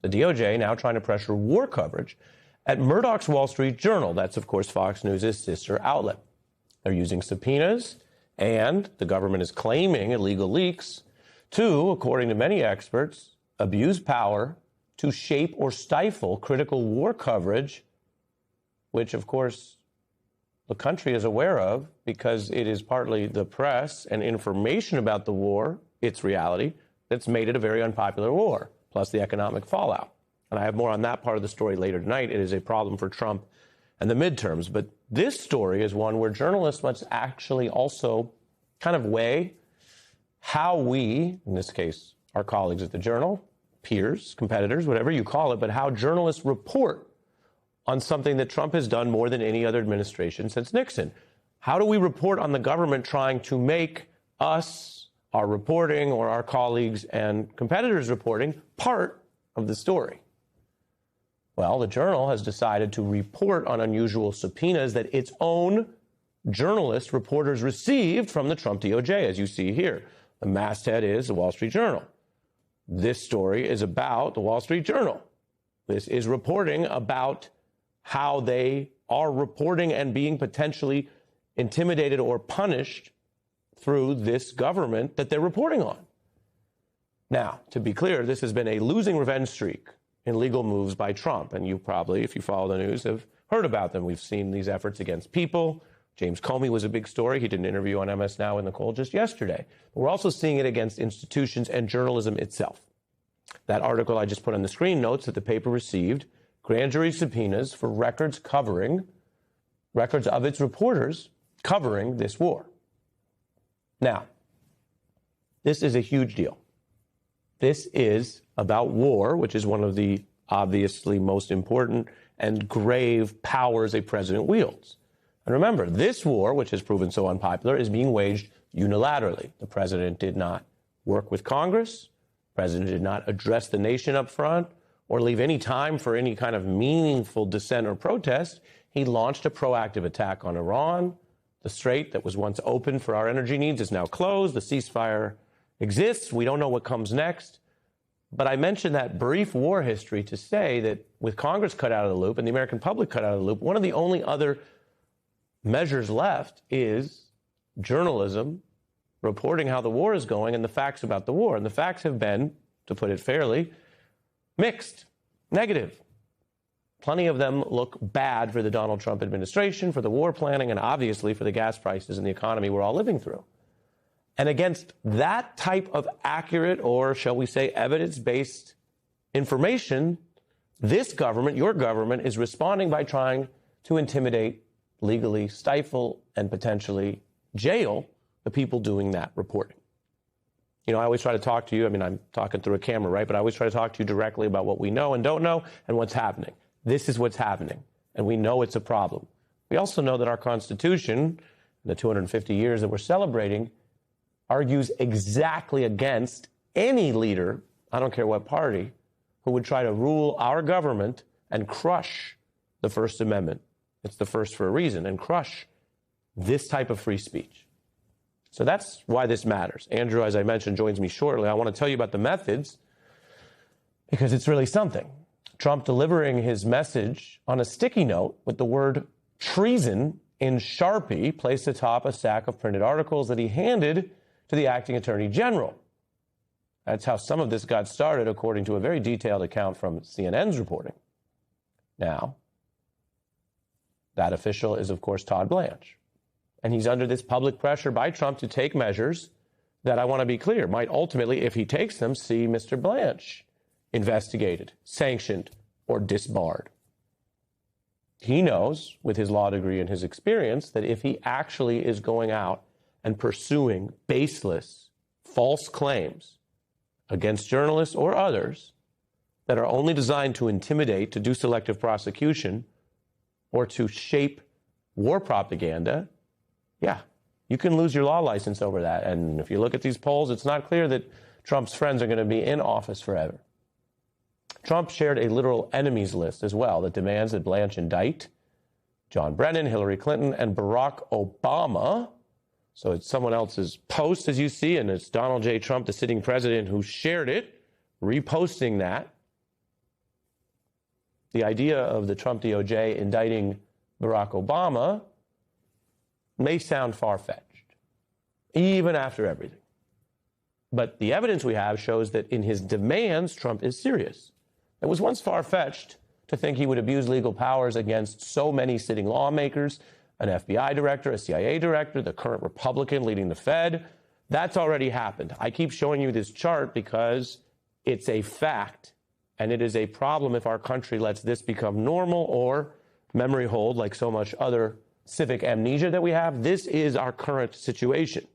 The DOJ now trying to pressure war coverage at Murdoch's Wall Street Journal. That's, of course, Fox News' sister outlet. They're using subpoenas, and the government is claiming illegal leaks to, according to many experts, abuse power to shape or stifle critical war coverage, which, of course, the country is aware of because it is partly the press and information about the war, its reality, that's made it a very unpopular war, plus the economic fallout. And I have more on that part of the story later tonight. It is a problem for Trump and the midterms. But this story is one where journalists must actually also kind of weigh how we, in this case, our colleagues at the Journal, peers, competitors, whatever you call it, but how journalists report on something that Trump has done more than any other administration since Nixon. How do we report on the government trying to make us, our reporting, or our colleagues and competitors' reporting part of the story? Well, the Journal has decided to report on unusual subpoenas that its own journalist reporters received from the Trump DOJ, as you see here. The masthead is the Wall Street Journal. This story is about the Wall Street Journal. This is reporting about how they are reporting and being potentially intimidated or punished through this government that they're reporting on. Now, to be clear, this has been a losing revenge streak in legal moves by Trump. And you probably, if you follow the news, have heard about them. We've seen these efforts against people. James Comey was a big story. He did an interview on MS Now with Nicole just yesterday. But we're also seeing it against institutions and journalism itself. That article I just put on the screen notes that the paper received grand jury subpoenas for records of its reporters covering this war. Now, this is a huge deal. This is about war, which is one of the obviously most important and grave powers a president wields. And remember, this war, which has proven so unpopular, is being waged unilaterally. The president did not work with Congress. The president did not address the nation up front or leave any time for any kind of meaningful dissent or protest. He launched a proactive attack on Iran. The strait that was once open for our energy needs is now closed. The ceasefire exists. We don't know what comes next. But I mentioned that brief war history to say that with Congress cut out of the loop and the American public cut out of the loop, one of the only other measures left is journalism reporting how the war is going and the facts about the war. And the facts have been, to put it fairly, mixed, negative. Plenty of them look bad for the Donald Trump administration, for the war planning, and obviously for the gas prices and the economy we're all living through. And against that type of accurate, or shall we say evidence-based information, this government, your government, is responding by trying to intimidate, legally stifle, and potentially jail the people doing that reporting. You know, I always try to talk to you. I mean, I'm talking through a camera, right? But I always try to talk to you directly about what we know and don't know and what's happening. This is what's happening, and we know it's a problem. We also know that our Constitution, in the 250 years that we're celebrating, argues exactly against any leader, I don't care what party, who would try to rule our government and crush the First Amendment. It's the first for a reason, and crush this type of free speech. So that's why this matters. Andrew, as I mentioned, joins me shortly. I want to tell you about the methods because it's really something. Trump delivering his message on a sticky note with the word treason in Sharpie placed atop a stack of printed articles that he handed to the acting attorney general. That's how some of this got started, according to a very detailed account from CNN's reporting. Now, that official is, of course, Todd Blanche. And he's under this public pressure by Trump to take measures that, I want to be clear, might ultimately, if he takes them, see Mr. Blanche investigated, sanctioned, or disbarred. He knows, with his law degree and his experience, that if he actually is going out and pursuing baseless, false claims against journalists or others that are only designed to intimidate, to do selective prosecution, or to shape war propaganda, yeah, you can lose your law license over that. And if you look at these polls, it's not clear that Trump's friends are going to be in office forever. Trump shared a literal enemies list as well that demands that Blanche indict John Brennan, Hillary Clinton, and Barack Obama. So it's someone else's post, as you see, and it's Donald J. Trump, the sitting president, who shared it, reposting that. the idea of the Trump DOJ indicting Barack Obama may sound far-fetched, even after everything. But the evidence we have shows that in his demands, Trump is serious. It was once far-fetched to think he would abuse legal powers against so many sitting lawmakers, an FBI director, a CIA director, the current Republican leading the Fed. That's already happened. I keep showing you this chart because it's a fact, and it is a problem if our country lets this become normal or memory hold like so much other civic amnesia that we have. This is our current situation.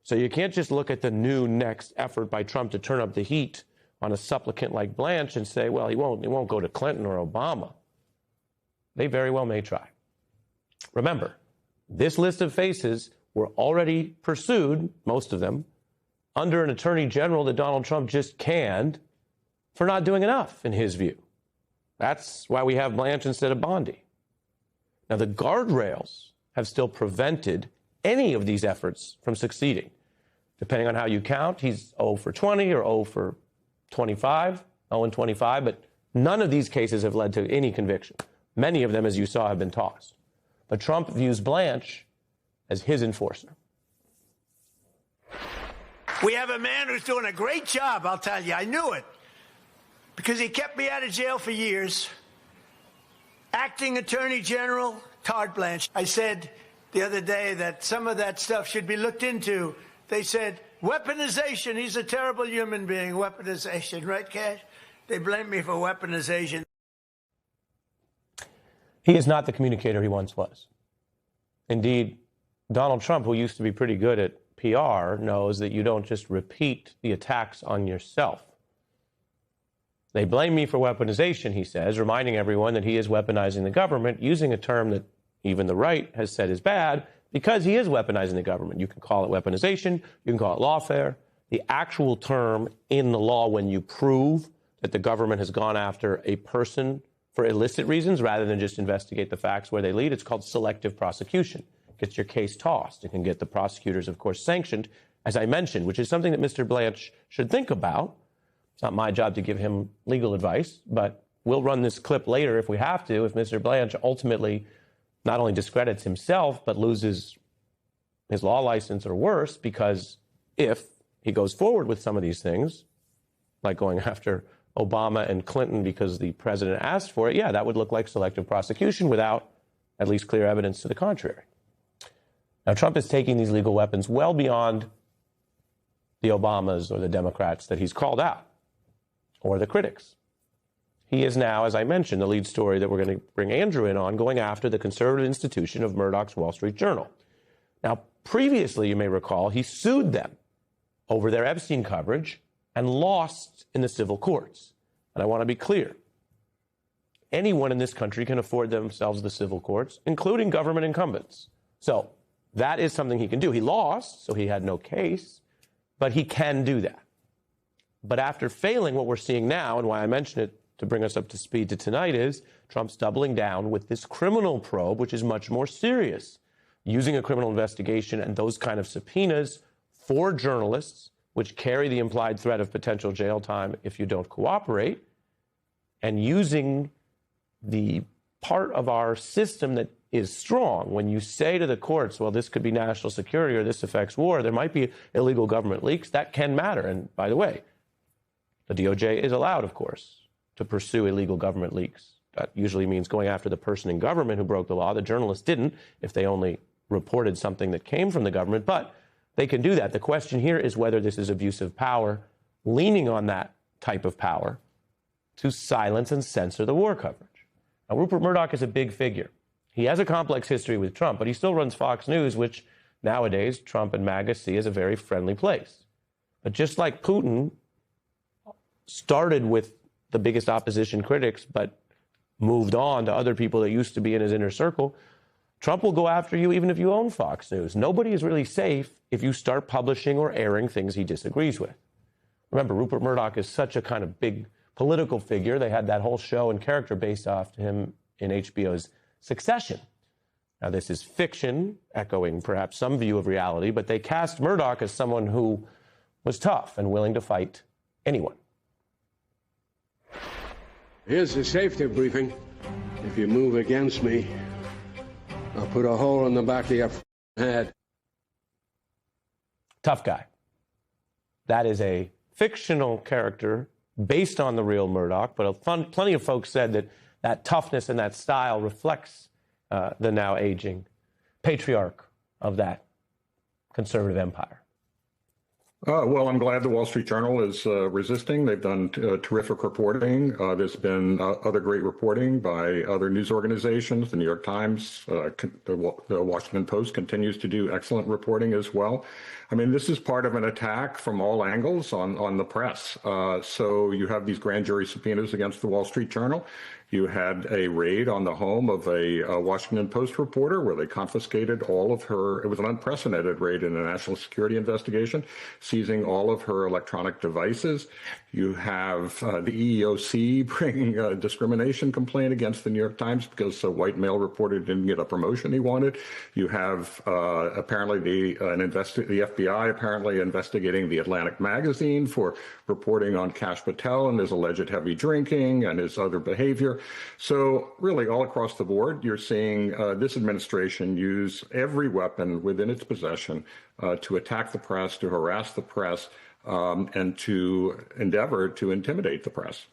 So you can't just look at the new next effort by Trump to turn up the heat on a supplicant like Blanche and say, well, he won't go to Clinton or Obama. They very well may try. Remember, this list of faces were already pursued, most of them, under an attorney general that Donald Trump just canned for not doing enough, in his view. That's why we have Blanche instead of Bondi. Now, the guardrails have still prevented any of these efforts from succeeding. Depending on how you count, he's 0 for 20 or 0 for 25, 0 and 25, but none of these cases have led to any conviction. Many of them, as you saw, have been tossed. But Trump views Blanche as his enforcer. We have a man who's doing a great job, I'll tell you. I knew it, because he kept me out of jail for years. Acting Attorney General Todd Blanche. I said the other day that some of that stuff should be looked into. They said, weaponization, he's a terrible human being, weaponization, right, Cash? They blame me for weaponization. He is not the communicator he once was. Indeed, Donald Trump, who used to be pretty good at PR, knows that you don't just repeat the attacks on yourself. They blame me for weaponization, he says, reminding everyone that he is weaponizing the government, using a term that even the right has said is bad, because he is weaponizing the government. You can call it weaponization, you can call it lawfare. The actual term in the law, when you prove that the government has gone after a person for illicit reasons rather than just investigate the facts where they lead, it's called selective prosecution. It gets your case tossed. It can get the prosecutors, of course, sanctioned, as I mentioned, which is something that Mr. Blanche should think about. It's not my job to give him legal advice, but we'll run this clip later if we have to, if Mr. Blanche ultimately not only discredits himself, but loses his law license or worse, because if he goes forward with some of these things, like going after Obama and Clinton because the president asked for it, yeah, that would look like selective prosecution without at least clear evidence to the contrary. Now, Trump is taking these legal weapons well beyond the Obamas or the Democrats that he's called out, or the critics. He is now, as I mentioned, the lead story that we're going to bring Andrew in on, going after the conservative institution of Murdoch's Wall Street Journal. Now, previously, you may recall, he sued them over their Epstein coverage and lost in the civil courts. And I want to be clear. Anyone in this country can afford themselves the civil courts, including government incumbents. So that is something he can do. He lost, so he had no case, but he can do that. But after failing, what we're seeing now, and why I mention it to bring us up to speed to tonight, is Trump's doubling down with this criminal probe, which is much more serious, using a criminal investigation and those kind of subpoenas for journalists, which carry the implied threat of potential jail time if you don't cooperate, and using the part of our system that is strong. When you say to the courts, well, this could be national security or this affects war, there might be illegal government leaks, that can matter. And by the way, the DOJ is allowed, of course, to pursue illegal government leaks. That usually means going after the person in government who broke the law. The journalists didn't, if they only reported something that came from the government, but they can do that. The question here is whether this is abuse of power, leaning on that type of power to silence and censor the war coverage. Now, Rupert Murdoch is a big figure. He has a complex history with Trump, but he still runs Fox News, which nowadays Trump and MAGA see as a very friendly place. But just like Putin started with the biggest opposition critics, but moved on to other people that used to be in his inner circle, Trump will go after you even if you own Fox News. Nobody is really safe if you start publishing or airing things he disagrees with. Remember, Rupert Murdoch is such a kind of big political figure. They had that whole show and character based off him in HBO's Succession. Now, this is fiction, echoing perhaps some view of reality, but they cast Murdoch as someone who was tough and willing to fight anyone. Here's the safety briefing. If you move against me, I'll put a hole in the back of your head. Tough guy. That is a fictional character based on the real Murdoch, but plenty of folks said that that toughness and that style reflects the now aging patriarch of that conservative empire. Well, I'm glad the Wall Street Journal is resisting. They've done terrific reporting. There's been other great reporting by other news organizations. The New York Times, the Washington Post continues to do excellent reporting as well. I mean, this is part of an attack from all angles on the press. So you have these grand jury subpoenas against the Wall Street Journal. You had a raid on the home of a Washington Post reporter where they confiscated all of her. It was an unprecedented raid in a national security investigation, seizing all of her electronic devices. You have the EEOC bringing a discrimination complaint against the New York Times because a white male reporter didn't get a promotion he wanted. You have apparently the FBI apparently investigating the Atlantic magazine for reporting on Kash Patel and his alleged heavy drinking and his other behavior. So really all across the board, you're seeing this administration use every weapon within its possession to attack the press, to harass the press, and to endeavor to intimidate the press.